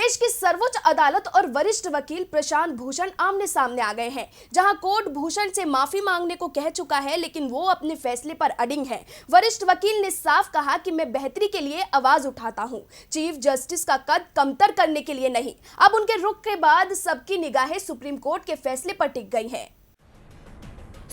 देश की सर्वोच्च अदालत और वरिष्ठ वकील प्रशांत भूषण आमने सामने आ गए हैं, जहां कोर्ट भूषण से माफी मांगने को कह चुका है, लेकिन वो अपने फैसले पर अडिग हैं। वरिष्ठ वकील ने साफ कहा कि मैं बेहतरी के लिए आवाज उठाता हूं, चीफ जस्टिस का कद कमतर करने के लिए नहीं। अब उनके रुख के बाद सबकी निगाहें सुप्रीम कोर्ट के फैसले पर टिक गई हैं।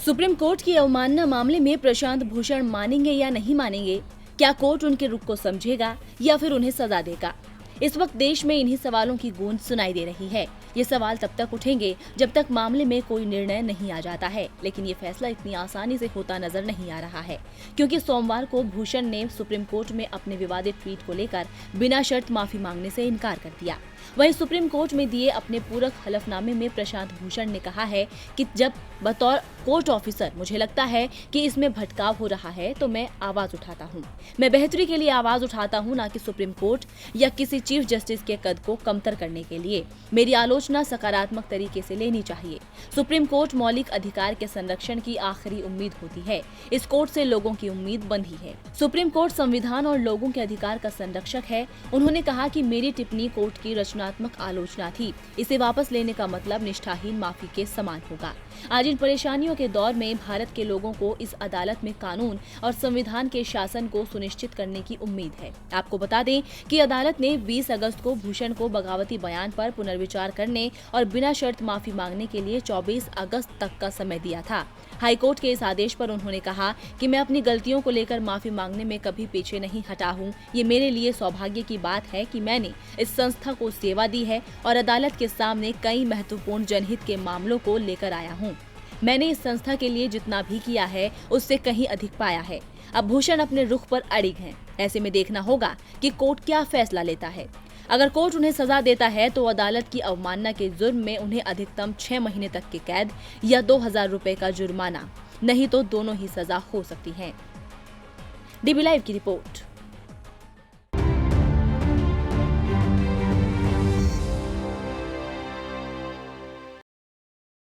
सुप्रीम कोर्ट की अवमानना मामले में प्रशांत भूषण मानेंगे या नहीं मानेंगे? क्या कोर्ट उनके रुख को समझेगा या फिर उन्हें सजा देगा? इस वक्त देश में इन्हीं सवालों की गूंज सुनाई दे रही है। ये सवाल तब तक उठेंगे जब तक मामले में कोई निर्णय नहीं आ जाता है, लेकिन ये फैसला इतनी आसानी से होता नजर नहीं आ रहा है, क्योंकि सोमवार को भूषण ने सुप्रीम कोर्ट में अपने विवादित ट्वीट को लेकर बिना शर्त माफी मांगने से इनकार कर दिया। वहीं सुप्रीम कोर्ट में दिए अपने पूरक हलफनामे में प्रशांत भूषण ने कहा है कि जब बतौर कोर्ट ऑफिसर मुझे लगता है कि इसमें भटकाव हो रहा है तो मैं आवाज उठाता हूँ। मैं बेहतरी के लिए आवाज उठाता हूँ, ना कि सुप्रीम कोर्ट या किसी चीफ जस्टिस के कद को कमतर करने के लिए। मेरी आलोचना सकारात्मक तरीके से लेनी चाहिए। सुप्रीम कोर्ट मौलिक अधिकार के संरक्षण की आखिरी उम्मीद होती है। इस कोर्ट से लोगों की उम्मीद बंधी है। सुप्रीम कोर्ट संविधान और लोगों के अधिकार का संरक्षक है। उन्होंने कहा कि मेरी टिप्पणी कोर्ट की रचनात्मक आलोचना थी। इसे वापस लेने का मतलब निष्ठाहीन माफी के समान होगा। आज इन परेशानियों के दौर में भारत के लोगों को इस अदालत में कानून और संविधान के शासन को सुनिश्चित करने की उम्मीद है। आपको बता दें कि अदालत ने 20 अगस्त को भूषण को बगावती बयान पर पुनर्विचार करने और बिना शर्त माफी मांगने के लिए 24 अगस्त तक का समय दिया था। हाईकोर्ट के इस आदेश पर उन्होंने कहा कि मैं अपनी गलतियों को लेकर माफी मांगने में कभी पीछे नहीं हटा हूँ। ये मेरे लिए सौभाग्य की बात है कि मैंने इस संस्था को सेवा दी है और अदालत के सामने कई महत्वपूर्ण जनहित के मामलों को लेकर आया हूँ। मैंने इस संस्था के लिए जितना भी किया है उससे कहीं अधिक पाया है। अब भूषण अपने रुख पर अड़िग हैं। ऐसे में देखना होगा कि कोर्ट क्या फैसला लेता है। अगर कोर्ट उन्हें सजा देता है तो अदालत की अवमानना के जुर्म में उन्हें अधिकतम 6 महीने तक की कैद या 2000 रुपए का जुर्माना, नहीं तो दोनों ही सजा हो सकती है। डीबी लाइव की रिपोर्ट।